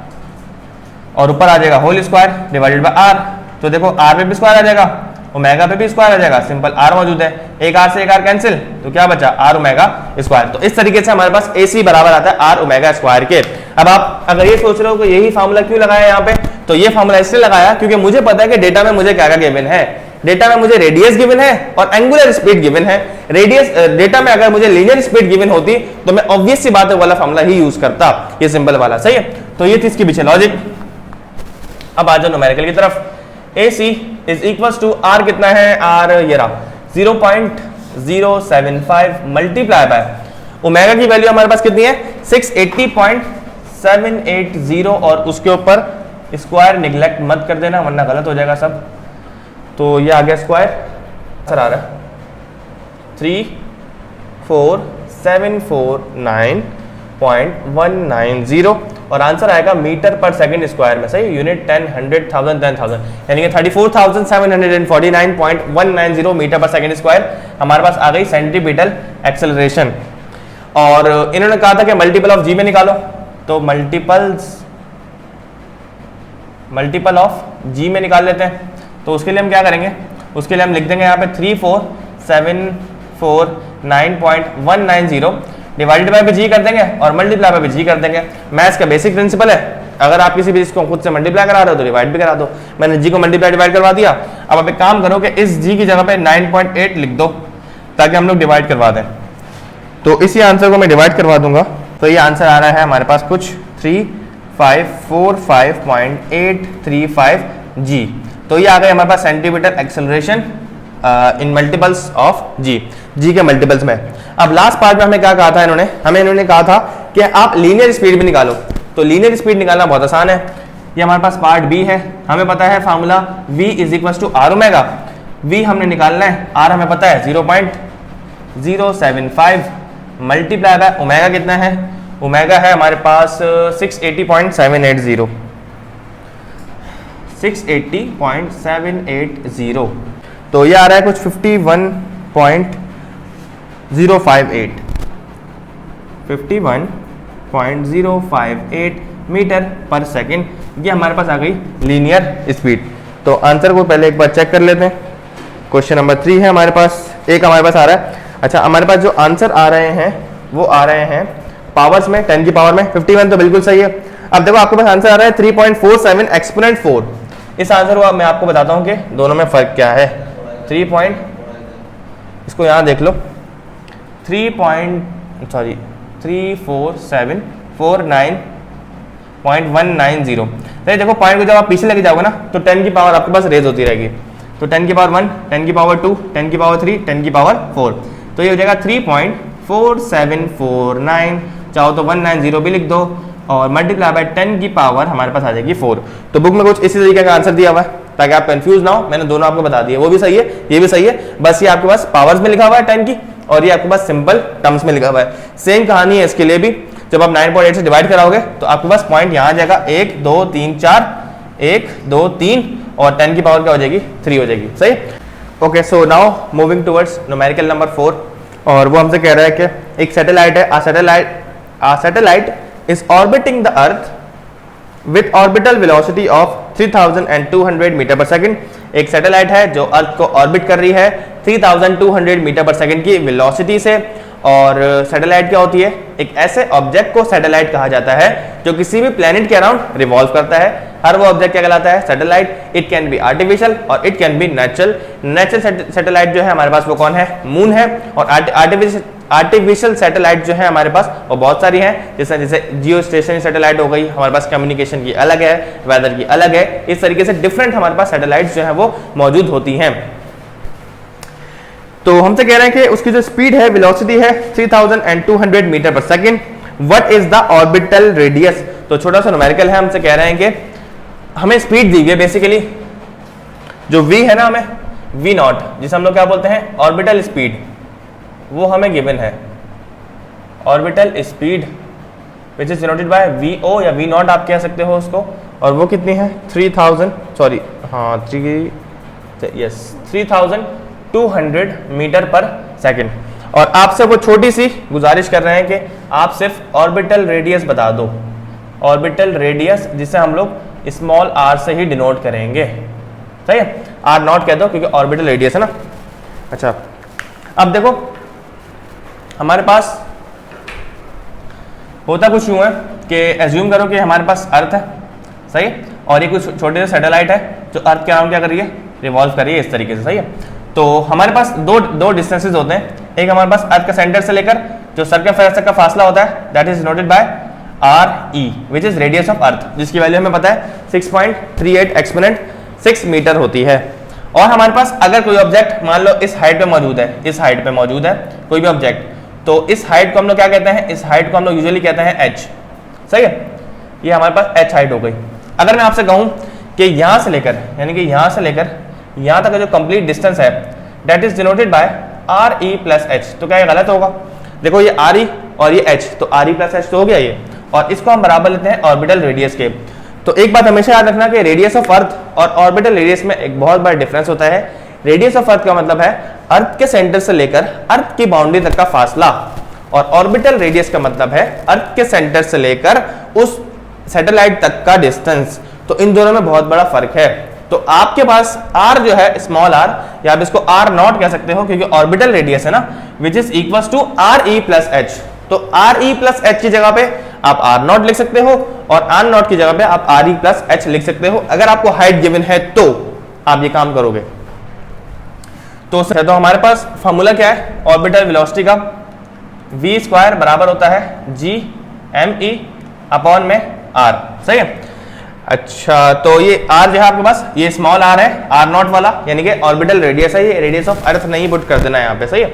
Speaker 1: और ऊपर आ जाएगा whole square divided by r, तो देखो r पे भी स्क्वायर आ जाएगा, ओमेगा पे भी स्क्वायर आ जाएगा, सिंपल r मौजूद है, एक r से एक r कैंसिल, तो क्या बचा r ओमेगा स्क्वायर। तो इस तरीके से हमारे पास AC बराबर आता है r ओमेगा स्क्वायर के। अब आप अगर ये सोच रहे हो कि यही फार्मूला क्यों लगाया यहाँ पे, तो ये फार्मूला इसलिए लगाया क्योंकि मुझे पता है कि डेटा में मुझे क्या क्या गिवन है। डेटा में मुझे रेडियस गिवन है और एंगुलर स्पीड गिवन है। रेडियस डेटा में अगर मुझे लीनियर स्पीड गिवन होती तो मैं ऑब्वियस सी बात है वाला फार्मूला ही यूज करता, ये सिंपल वाला, सही है। तो ये थी इसके पीछे लॉजिक। अब आ जाओ न्यूमेरिकल की तरफ। AC is equals to R कितना है, R ये रहा 0.075 मल्टीप्लाई बाय ओमेगा की वैल्यू हमारे पास कितनी है 680.780 और उसके ऊपर स्क्वायर निगलेक्ट मत कर देना वरना गलत हो जाएगा सब। तो ये आ गया स्क्वायर, आंसर आ रहा है 34749.190 और आंसर आएगा मीटर पर सेकंड स्क्वायर में, सही, यूनिट 10, 100, 1000, 10,000 यानी कि 34,749.190 मीटर पर सेकंड स्क्वायर हमारे पास आ गई सेंटीपिटल एक्सेलरेशन। और इन्होंने कहा था कि मल्टीपल ऑफ जी में निकालो, तो मल्टीपल ऑफ जी में निकाल लेते हैं। तो उसके लिए हम क्या करेंगे, उसके लिए हम लिख देंगे यहाँ पे 34,749.190 डिवाइडेड बाय पे जी कर देंगे और मल्टीप्लाई बाय पे जी कर देंगे। मैथ्स का बेसिक प्रिंसिपल है, अगर आप किसी भी चीज को खुद से मल्टीप्लाई करा रहे हो तो डिवाइड भी करा दो। मैंने जी को मल्टीप्लाई डिवाइड करवा दिया। अब आप एक काम करो कि इस जी की जगह पे 9.8 लिख दो ताकि हम लोग डिवाइड करवा दें। तो इसी आंसर को मैं डिवाइड करवा दूंगा, तो ये आंसर आ रहा है हमारे पास कुछ 3545.835 जी। तो ये आ गए हमारे पास centimetre acceleration in multiples of g, g के मल्टीपल्स में। अब लास्ट पार्ट में हमें क्या कहा था इन्होंने कहा था कि आप लीनियर स्पीड भी निकालो। तो लीनियर स्पीड निकालना बहुत आसान है, ये हमारे पास पार्ट बी है। हमें पता है formula v is equal to r omega. v हमने निकालना है, r हमें पता है 0.075 मल्टीप्लाई बाय ओमेगा कितना है, ओमेगा है हमारे पास 680.780। तो ये आ रहा है कुछ 51.058 मीटर पर सेकंड, ये हमारे पास आ गई लीनियर स्पीड। तो आंसर को पहले एक बार चेक कर लेते हैं। क्वेश्चन नंबर 3 है हमारे पास, एक हमारे पास आ रहा है। अच्छा, हमारे पास जो आंसर आ रहे हैं वो आ रहे हैं पावर्स में, 10 की पावर में 51, तो बिल्कुल सही है। अब देखो आपके पास आंसर आ रहा है 3.47 एक्सपोनेंट 4। इस आंसर को मैं आपको बताता हूं कि दोनों में फर्क क्या है। इसको यहां देख लो, 34749.190। देखो पॉइंट को जब आप पीछे लेके जाओगे ना तो 10 की पावर आपके पास रेज होती रहेगी। तो 10 की पावर 1, 10 की पावर 2, 10 की पावर 3, 10 की पावर 4, तो ये हो जाएगा 3.4749। चाहो तो 190 भी लिख दो और मल्टीप्लाई बाय 10 की पावर हमारे पास आ जाएगी 4। तो बुक में कुछ इसी तरीके का आंसर दिया हुआ है ताकि आप कंफ्यूज ना हो। मैंने दोनों आपको बता दिए, वो भी सही है ये भी सही है, बस ये आपके पास पावर्स में लिखा हुआ है 10 की और ये आपके पास सिंपल टर्म्स में लिखा हुआ है। सेम कहानी है इसके लिए भी, जब आप 9.8 से डिवाइड कराओगे तो आपके पास पॉइंट यहाँ आ जाएगा 1 2 3 4, 1 2 3 और 10 की पावर क्या हो जाएगी 3 हो जाएगी, सही। Okay, so now moving towards numerical number 4 और वो हमसे कह रहा है कि एक सैटेलाइट है, a satellite is orbiting the earth with orbital velocity of 3200 metre per second. एक सैटेलाइट है जो अर्थ को ऑर्बिट कर रही है 3200 मीटर पर सेकंड की वेलोसिटी से। और सैटेलाइट क्या होती है, एक ऐसे ऑब्जेक्ट को सैटेलाइट कहा जाता है जो किसी भी प्लेनेट के अराउंड रिवॉल्व करता है। हर वो ऑब्जेक्ट क्या कहलाता है, satellite. It can be artificial और it can be natural satellite जो है हमारे पास वो कौन है, मून है। और आर्टिफिशियल सैटेलाइट जो है हमारे पास वो बहुत सारी हैं, जैसे जियो स्टेशनरी सैटेलाइट हो गई, हमारे पास कम्युनिकेशन की अलग है, वेदर की अलग है। इस तरीके से डिफरेंट हमारे पास सैटेलाइट्स जो है वो मौजूद होती हैं। तो हमसे कह रहे हैं कि उसकी जो स्पीड है, वेलोसिटी है 3200 metre per second. What is the orbital radius. तो छोटा सा न्यूमेरिकल है, हमसे कह रहे हैं कि हमें स्पीड दी है बेसिकली, जो v है ना, हमें v नॉट, जिसे हम लोग क्या बोलते हैं ऑर्बिटल स्पीड। वो हमें गिवन है, orbital speed which is denoted bye vo या v नॉट आप कह सकते हो उसको, और वो कितनी है 3200 मीटर पर सेकेंड। और आपसे वो छोटी सी गुजारिश कर रहे हैं कि आप सिर्फ ऑर्बिटल रेडियस बता दो, ऑर्बिटल रेडियस जिसे हम लोग स्मॉल r से ही डिनोट करेंगे, सही है, r नॉट कह दो क्योंकि ऑर्बिटल रेडियस है ना। अच्छा, अब देखो हमारे पास होता कुछ यूं है कि एज्यूम करो कि हमारे पास अर्थ है, सही है, और ये कुछ छोटे से सैटेलाइट है जो अर्थ के अराउंड क्या कर रही है, रिवॉल्व कर रही है इस तरीके से, सही है। तो हमारे पास दो डिस्टेंसेस होते हैं, एक हमारे पास अर्थ का सेंटर से लेकर जो सर्कमफेरेंस तक का फासला होता है, that is denoted bye RE which is radius of अर्थ, जिसकी वैल्यू हमें पता है 6.38 एक्सपोनेंट 6 मीटर होती है। और हमारे पास अगर कोई ऑब्जेक्ट मान लो इस हाइट पे मौजूद है, इस हाइट पे मौजूद है कोई भी ऑब्जेक्ट, तो इस हाइट को हम लोग क्या कहते हैं, इस हाइट को हम लोग यूजुअली कहते हैं h, सही है, ये हमारे पास h हाइट हो गई। अगर मैं आपसे कहूं कि यहां से लेकर यानी कि यहां से लेकर यहां तक का जो कंप्लीट डिस्टेंस है that is denoted bye RE plus h, तो क्या ये गलत होगा? देखो ये RE और ये h, तो RE प्लस h तो हो गया ये, और इसको हम बराबर लेते हैं ऑर्बिटल रेडियस के। तो एक बात हमेशा याद रखना कि रेडियस ऑफ अर्थ और ऑर्बिटल रेडियस में एक बहुत बड़ा डिफरेंस होता है। रेडियस ऑफ अर्थ का मतलब है अर्थ के सेंटर से लेकर अर्थ की बाउंड्री तक का फासला, और ऑर्बिटल रेडियस का मतलब है अर्थ के सेंटर से लेकर उस सैटेलाइट तक का डिस्टेंस। तो इन दोनों में बहुत बड़ा फर्क है। तो आपके पास r जो है स्मॉल r, या आप इसको r नॉट कह सकते हो क्योंकि ऑर्बिटल रेडियस है ना, which is equals to RE plus h। तो RE प्लस h की जगह पे आप r नॉट लिख सकते हो और r नॉट की जगह पे आप RE प्लस h लिख सकते हो। अगर आपको हाइट गिवन है तो आप ये काम करोगे। तो हमारे पास फॉर्मूला क्या है ऑर्बिटल वेलोसिटी का, v स्क्वायर बराबर होता है g me अपॉन में r, सही है। अच्छा, तो ये r जो है आपके पास ये स्मॉल r है, r नॉट वाला, यानी कि ऑर्बिटल रेडियस है, ये रेडियस ऑफ अर्थ नहीं पुट कर देना है यहाँ पे, सही है।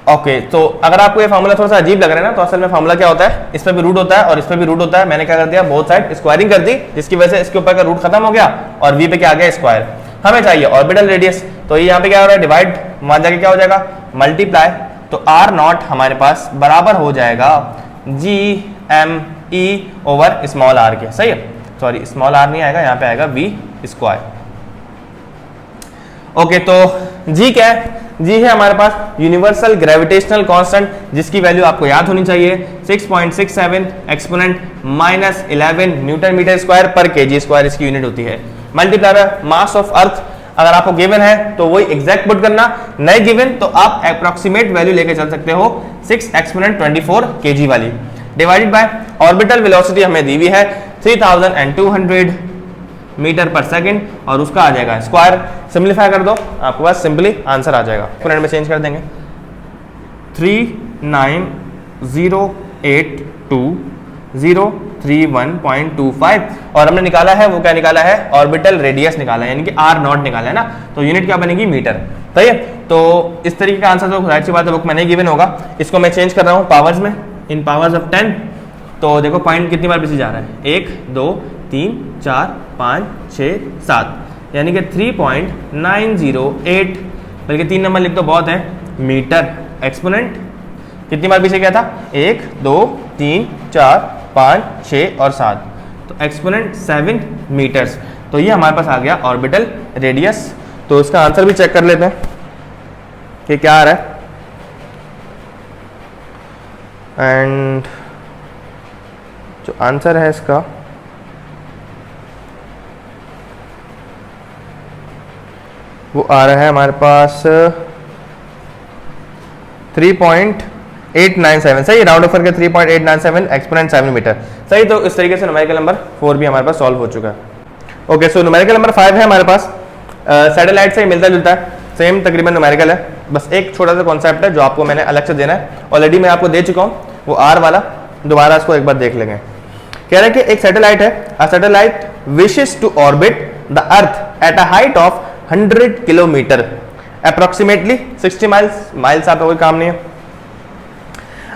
Speaker 1: ओके, तो अगर आपको ये फार्मूला थोड़ा सा अजीब लग रहा है ना, तो असल में फार्मूला क्या होता है, इस पे भी रूट होता है और इस पे भी रूट होता है। मैंने क्या कर दिया, बोथ साइड स्क्वायरिंग कर दी, जिसकी वजह से इसके ऊपर का रूट खत्म हो गया और v पे क्या आ गया स्क्वायर। हमें चाहिए ऑर्बिटल रेडियस, तो ये यहाँ पे क्या हो रहा है डिवाइड, वहां जाके क्या हो जाएगा मल्टीप्लाई, तो r नॉट हमारे पास बराबर हो जाएगा GME ओवर स्मॉल r के, सही है। सॉरी स्मॉल r नहीं आएगा, यहाँ पे आएगा v स्क्वायर। ओके, तो g क्या है, g है हमारे पास यूनिवर्सल ग्रेविटेशनल कांस्टेंट, जिसकी वैल्यू आपको याद होनी चाहिए 6.67 exponent minus 11 newton meter square per kg square इसकी यूनिट होती है। Multiply by mass of earth, अगर आपको गिवन है तो वही एग्जैक्ट पुट करना, नहीं गिवन तो आप अप्रोक्सीमेट वैल्यू लेके चल सकते हो 6 एक्सपोनेंट 24 केजी वाली, डिवाइडेड बाय ऑर्बिटल वेलोसिटी हमें दी हुई है 3200 मीटर पर सेकंड, और उसका आ जाएगा स्क्वायर। सिंपलीफाई कर दो, आपके पास सिंपली आंसर आ जाएगा। एक्सपोनेंट में चेंज कर देंगे 39082.031.25, और हमने निकाला है वो क्या निकाला है, ऑर्बिटल रेडियस निकाला है, यानी कि r नॉट निकाला है ना, तो यूनिट क्या बनेगी मीटर, सही है। तो इस तरीके का आंसर जो जाहिर सी बात है बुक में नहीं गिवन होगा, इसको मैं चेंज कर रहा हूँ पावर्स में, इन पावर्स ऑफ 10। तो देखो पॉइंट कितनी बार पीछे जा रहा है, 1 2 3 4 5 6 7, यानी कि 3.908, बल्कि 3 नंबर लिख दो बहुत है, मीटर। एक्सपोनेंट कितनी बार पीछे गया था, 1 2 3 4 5 6 और 7, तो एक्सपोनेंट 7 मीटर्स। तो ये हमारे पास आ गया ऑर्बिटल रेडियस। तो इसका आंसर भी चेक कर लेते हैं कि क्या आ रहा है, एंड जो आंसर है इसका वो आ रहा है हमारे पास 3.897, सही, राउंड ऑफ करके 3.897 एक्सपोनेंट 7 मीटर, सही। तो इस तरीके से न्यूमेरिकल नंबर 4 भी हमारे पास सॉल्व हो चुका है। ओके, सो न्यूमेरिकल नंबर 5 है हमारे पास, सैटेलाइट से मिलता जुलता है, सेम तकरीबन न्यूमेरिकल है, बस एक छोटा सा कॉन्सेप्ट है जो आपको मैंने अलग से देना है, ऑलरेडी मैं आपको दे चुका हूँ, वो R वाला, दोबारा इसको एक बार देख लेंगे। कह रहे हैं कि एक सैटेलाइट है, a satellite wishes to orbit the earth at a height of 100 kilometre approximately 60 miles, miles आपका कोई काम नहीं है।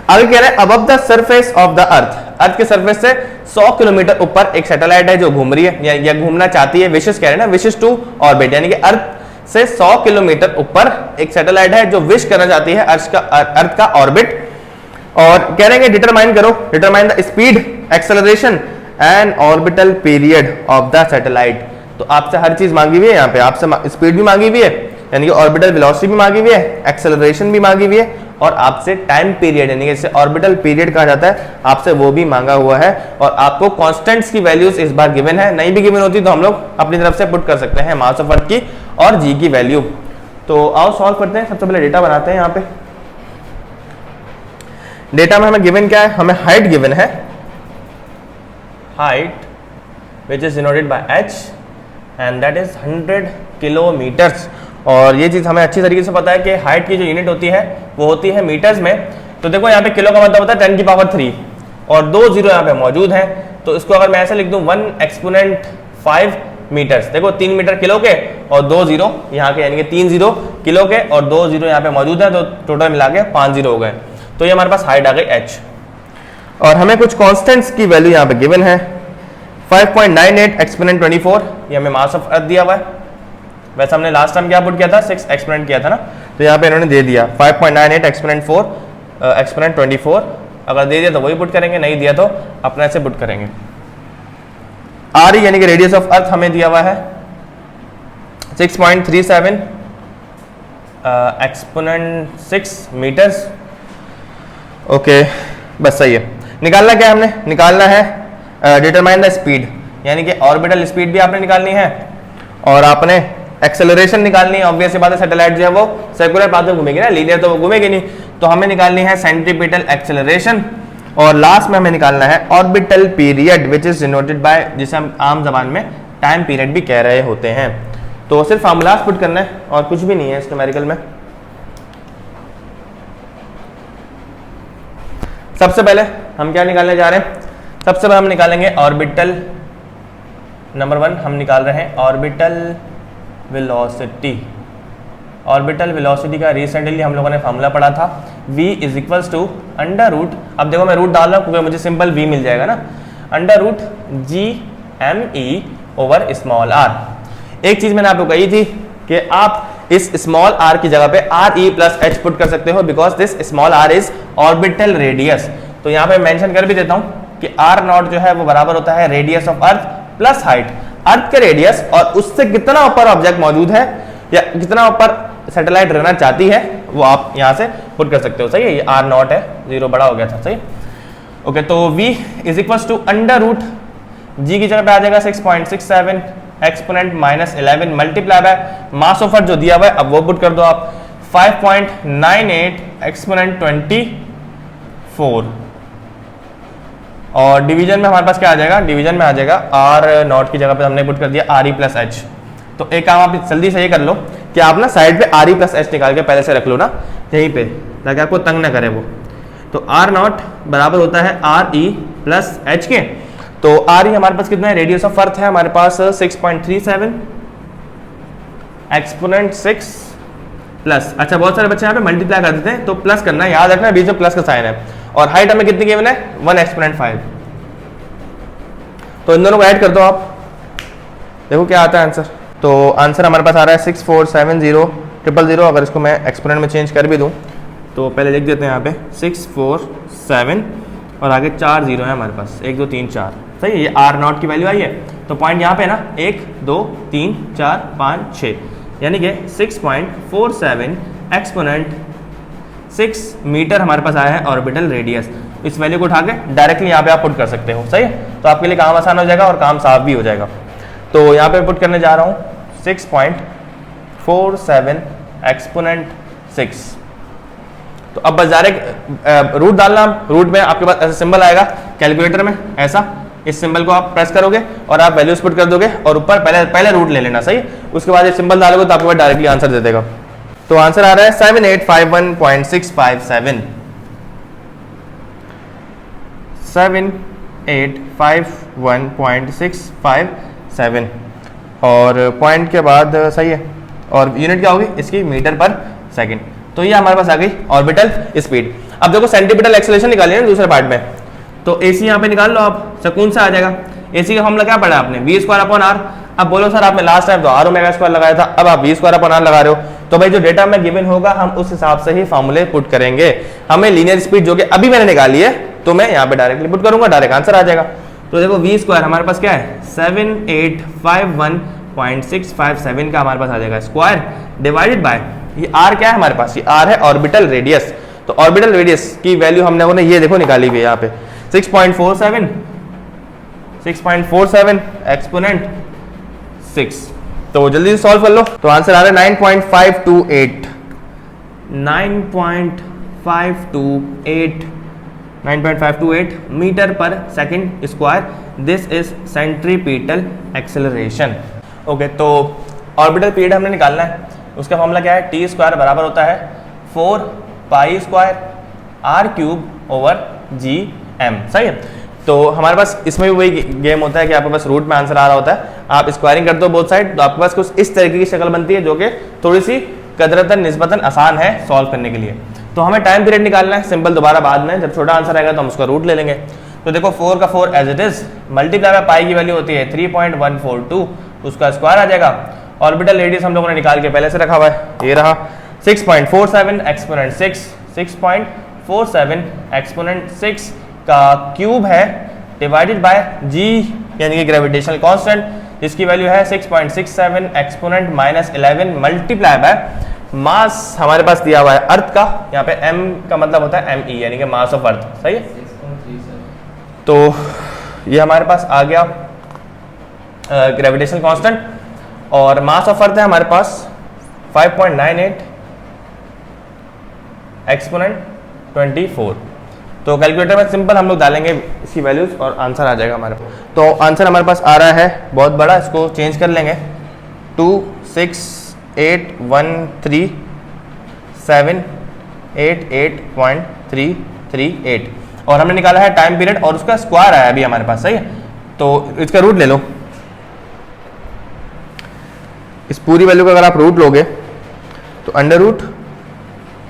Speaker 1: आगे कह रहे हैं above the surface of the earth, earth के सरफेस से 100 किलोमीटर ऊपर एक सैटेलाइट है जो घूम रही है या घूमना चाहती है, विशेस कह रहे हैं ना, विशेस टू ऑर्बिट, यानी कि अर्थ से 100 किलोमीटर ऊपर एक सैटेलाइट है जो विश करना चाहती है अर्थ का ऑर्बिट। और कह रहे हैं डिटरमाइन करो, determine the speed, acceleration and orbital period of the satellite. तो आपसे हर चीज मांगी हुई है, यहाँ पे आपसे स्पीड भी मांगी हुई है, यानी कि ऑर्बिटल वेलोसिटी भी मांगी हुई है, एक्सेलरेशन भी मांगी हुई है, और आपसे टाइम पीरियड यानी कि इसे ऑर्बिटल पीरियड कहा जाता है, आपसे वो भी मांगा हुआ है। और आपको कांस्टेंट्स की वैल्यूज इस बार गिवन है, नहीं भी गिवन होती तो हम लोग अपनी तरफ से पुट कर सकते हैं मास ऑफ अर्थ की और जी की वैल्यू। तो आओ सॉल्व करते हैं। सबसे पहले डेटा बनाते हैं। यहाँ पे डेटा में हमें गिवन क्या है, हमें हाइट गिवन है, height which is denoted bye h and that is 100 kilometres. और ये चीज़ हमें अच्छी तरीके से पता है कि हाइट की जो यूनिट होती है वो होती है मीटर्स में। तो देखो यहाँ पे किलो का मतलब होता है 10 की पावर 3 और 2 जीरो यहाँ पे मौजूद हैं। तो इसको अगर मैं ऐसे लिख दूँ 1 एक्सपोनेंट 5 मीटर्स, देखो 3 मीटर किलो के और 2 जीरो यहाँ के, यानी कि 3 जीरो किलो के और 2 जीरो यहाँ पे मौजूद है, तो टोटल मिला के 5 जीरो हो गए। तो ये हमारे पास हाइट आ गई h। और हमें कुछ कॉन्स्टेंट्स की वैल्यू यहाँ पे गिवन है, 5.98 एक्सपोनेंट 24, ये हमें मास ऑफ अर्थ दिया हुआ है। वैसे हमने लास्ट टाइम क्या पुट किया था, 6 एक्सपोनेंट किया था ना, तो यहाँ पे इन्होंने दे दिया 5.98 एक्सपोनेंट 4 एक्सपोनेंट 24। अगर दे दिया तो वही पुट करेंगे, नहीं दिया तो अपने से पुट करेंगे। आर यानी कि रेडियस ऑफ अर्थ हमें दिया हुआ है 6.37 एक्सपोनेंट 6 मीटर्स। ओके, बस सही है। निकालना क्या है हमने, निकालना है डिटरमाइन द स्पीड, यानी कि ऑर्बिटल स्पीड भी आपने निकालनी है और आपने एक्सेलरेशन निकालनी है। ऑब्वियस सी बात है, सैटेलाइट जो है वो सर्कुलर पाथ में घूमेगी ना, लीनियर तो वो घूमेगी नहीं, तो हमें निकालनी है सेंट्रीपिटल एक्सेलरेशन। और लास्ट में हमें निकालना है orbital period which is denoted bye, जिसे हम आम जबान में टाइम पीरियड भी कह रहे होते हैं। तो सिर्फ फार्मूलाज पुट करना है और कुछ भी नहीं है इस न्यूमेरिकल में। सबसे पहले हम क्या निकालने जा रहे हैं, सबसे पहले हम निकालेंगे ऑर्बिटल नंबर 1, हम निकाल रहे हैं ऑर्बिटल वेलोसिटी। ऑर्बिटल वेलोसिटी का रिसेंटली हम लोगों ने फार्मूला पढ़ा था, v is equals to under root, अब देखो मैं रूट डाल रहा हूँ क्योंकि मुझे सिंपल v मिल जाएगा ना, under root g m e over small r. एक चीज मैंने आपको कही थी कि आप इस स्मॉल आर की जगह पे r e plus h put कर सकते हो, because this small r is orbital radius. तो यहाँ पे मेंशन कर भी देता हूँ कि आर नॉट जो है वो बराबर होता है radius of earth plus height. Earth के रेडियस और उससे कितना ऊपर ऑब्जेक्ट मौजूद है या कितना ऊपर सैटेलाइट रहना चाहती है वो आप यहाँ से पुट कर सकते हो। सही है, ये आर नॉट है, जीरो बड़ा हो गया था। सही, ओके। तो v is equal to under root g की जगह पे आ जाएगा 6.67 exponent -11 multiply by mass of earth जो दिया हुआ है, अब वो पुट कर दो आप 5.98 एक्सपोनेंट 24। और डिवीजन में हमारे पास क्या आ जाएगा, डिवीजन में आ जाएगा आर नॉट की जगह पे हमने पुट कर दिया आर ई प्लस एच। तो एक काम आप जल्दी से ये कर लो कि आप ना साइड पे आर ई प्लस एच निकाल के पहले से रख लो ना यहीं पे, ताकि आपको तंग ना करे वो। तो आर नॉट बराबर होता है आर ई प्लस एच के। तो आर ई हमारे पास कितना है, रेडियस ऑफ अर्थ है हमारे पास 6.37 एक्सपोनेंट 6 प्लस, अच्छा बहुत सारे बच्चे यहाँ पे मल्टीप्लाई कर देते हैं, तो प्लस करना है, याद रखना बीच में प्लस का साइन है। और हाइट हमें कितनी गिवन है, 1 एक्सपोनेंट 5। तो इन दोनों को ऐड कर दो आप, देखो क्या आता है आंसर। तो आंसर हमारे पास आ रहा है 6470000। अगर इसको मैं एक्सपोनेंट में चेंज कर भी दूं तो पहले लिख देते हैं यहाँ पे 647 और आगे 4 जीरो है हमारे पास, 1 2 3 4। सही है, ये आर नॉट की वैल्यू आई है। तो पॉइंट यहाँ पे ना 1 2 3 4 5 6, यानी कि 6.47 एक्सपोनेंट 6 मीटर हमारे पास आया है ऑर्बिटल रेडियस। इस वैल्यू को उठा के डायरेक्टली यहाँ पे आप पुट कर सकते हो। सही है, तो आपके लिए काम आसान हो जाएगा और काम साफ भी हो जाएगा। तो यहाँ पे पुट करने जा रहा हूँ 6.47 एक्सपोनेंट 6। तो अब बस डायरेक्ट रूट डालना, रूट में आपके पास ऐसा सिंबल आएगा कैलकुलेटर में, ऐसा इस सिंबल को आप प्रेस करोगे और आप वैल्यूज पुट कर दोगे और ऊपर पहले रूट ले लेना। सही, उसके बाद ये सिंबल डालोगे तो आपके पास डायरेक्टली आंसर दे देगा। तो आंसर आ रहा है 7851.657 7851.657 और पॉइंट के बाद सही है। और यूनिट क्या होगी इसकी, मीटर पर सेकंड। तो ये हमारे पास आ गई ऑर्बिटल स्पीड। अब देखो सेंटीपिटल एक्सेलरेशन निकाली है दूसरे पार्ट में, तो AC यहाँ पे निकाल लो आप, सुकून से आ जाएगा। AC का फॉर्मूला क्या पढ़ा आपने, वी स्क्वायर अपॉन आर। अब बोलो सर आपने लास्ट टाइम तो आर ओमेगा स्क्वायर लगाया था, अब आप वी स्क्वायर अपॉन आर लगा रहे हो, तो भाई जो डेटा में गिवन होगा हम उस हिसाब से ही फॉर्मूले पुट करेंगे। हमें लीनियर स्पीड जो कि अभी मैंने निकाली है तो मैं यहाँ पे डायरेक्टली पुट करूंगा, डायरेक्ट आंसर आ जाएगा। तो देखो वी स्क्वायर हमारे पास क्या है 7851.657 का हमारे पास आ जाएगा स्क्वायर, डिवाइडेड बाय ये आर क्या है हमारे पास, ये आर है ऑर्बिटल रेडियस। तो ऑर्बिटल रेडियस की वैल्यू हमने ये देखो निकाली हुई है यहाँ पे 6.47 एक्सपोनेंट 6। तो जल्दी से सॉल्व कर लो। तो आंसर आ रहा है 9.528 metre per second square. This is centripetal acceleration. Okay, तो ऑर्बिटल पीरियड हमने निकालना है, उसका फॉर्मूला क्या है, टी स्क्वायर बराबर होता है 4 pi square r cube over g m. सही है। तो हमारे पास इसमें भी वही गेम होता है कि आपके पास रूट में आंसर आ रहा होता है, आप स्क्वायरिंग करते हो बोथ साइड, तो आपके पास कुछ इस तरीके की शक्ल बनती है जो कि थोड़ी सी कदरतन निस्बतन आसान है सॉल्व करने के लिए। तो हमें टाइम पीरियड निकालना है, सिंपल दोबारा बाद में जब छोटा आंसर आएगा तो हम उसका रूट ले लेंगे। तो देखो 4 का 4 as it is, multiply by pi की वैल्यू होती है 3.142, उसका स्क्वायर आ जाएगा। ऑर्बिटल रेडियस हम लोगों ने निकाल के पहले से रखा हुआ है, ये रहा 6.47 एक्सपोनेंट 6.47 एक्सपोनेंट 6 का क्यूब है, डिवाइडेड बाय जी यानी कि ग्रेविटेशनल कांस्टेंट, जिसकी वैल्यू है 6.67 एक्सपोनेंट -11 मल्टीप्लाई बाय मास हमारे पास दिया हुआ है अर्थ का, यहाँ पे m का मतलब होता है me यानी कि मास ऑफ अर्थ। सही है। तो ये हमारे पास आ गया ग्रेविटेशनल कांस्टेंट, और मास ऑफ अर्थ है हमारे पास 5.98 एक्सपोनेंट 24। तो कैलकुलेटर में सिंपल हम लोग डालेंगे इसकी वैल्यूज और आंसर आ जाएगा हमारे पास। तो आंसर हमारे पास आ रहा है बहुत बड़ा, इसको चेंज कर लेंगे 2681378.338 और हमने निकाला है टाइम पीरियड और उसका स्क्वायर आया अभी हमारे पास। सही है। तो इसका रूट ले लो, इस पूरी वैल्यू का अगर आप रूट लोगे तो अंडर रूट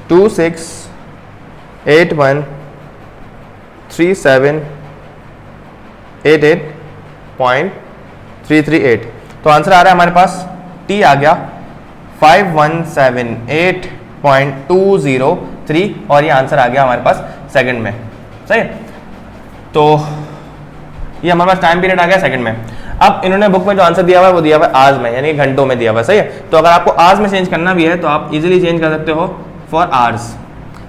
Speaker 1: 26813788.338। तो आंसर आ रहा है हमारे पास टी आ गया 5178.203 और ये आंसर आ गया हमारे पास सेकंड में। सही है। तो ये हमारे पास टाइम पीरियड आ गया सेकंड में। अब इन्होंने बुक में जो आंसर दिया हुआ है वो दिया हुआ है आवर्स में यानी घंटों में दिया हुआ है। सही है। तो अगर आपको आवर्स में चेंज करना भी है तो आप इजीली चेंज कर सकते हो फॉर आवर्स।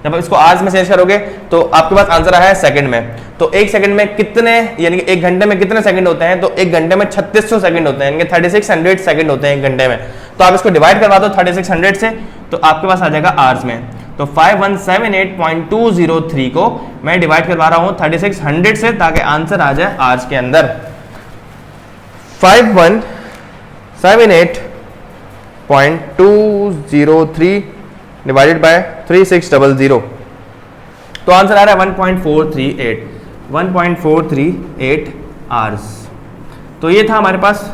Speaker 1: जब आप इसको आवर्स में चेंज करोगे तो आपके पास आंसर आया है सेकंड में। तो एक सेकंड में कितने यानी कि एक घंटे में कितने सेकंड होते हैं, तो एक घंटे में 3600 सेकंड होते हैं यानी कि 3600 सेकंड होते हैं एक घंटे में। तो आप इसको डिवाइड करवा दो 3600 से तो आपके पास आ जाएगा आवर्स में। तो 5178.203 को मैं डिवाइड करवा रहा हूं 3600 से ताकि आंसर आ जाए आवर्स के अंदर। 5178.203 डिवाइडेड बाय 3600 तो आंसर आ रहा है 1.438 आवर्स। तो ये था हमारे पास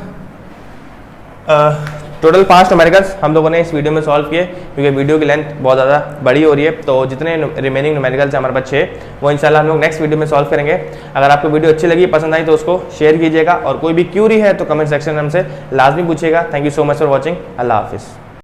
Speaker 1: टोटल 5 न्यूमेरिकल्स हम लोगों ने इस वीडियो में सॉल्व किए, क्योंकि वीडियो की लेंथ बहुत ज़्यादा बड़ी हो रही है। तो जितने रिमेनिंग न्यूमेरिकल्स हमारे पास 6 वो इंशाल्लाह हम लोग नेक्स्ट वीडियो में सॉल्व करेंगे। अगर आपको वीडियो अच्छी लगी, पसंद आई तो उसको शेयर कीजिएगा और कोई भी क्यूरी है तो कमेंट सेक्शन में हमसे लाजमी पूछिएगा। Thank you so much for watching. अल्लाह हाफिज़।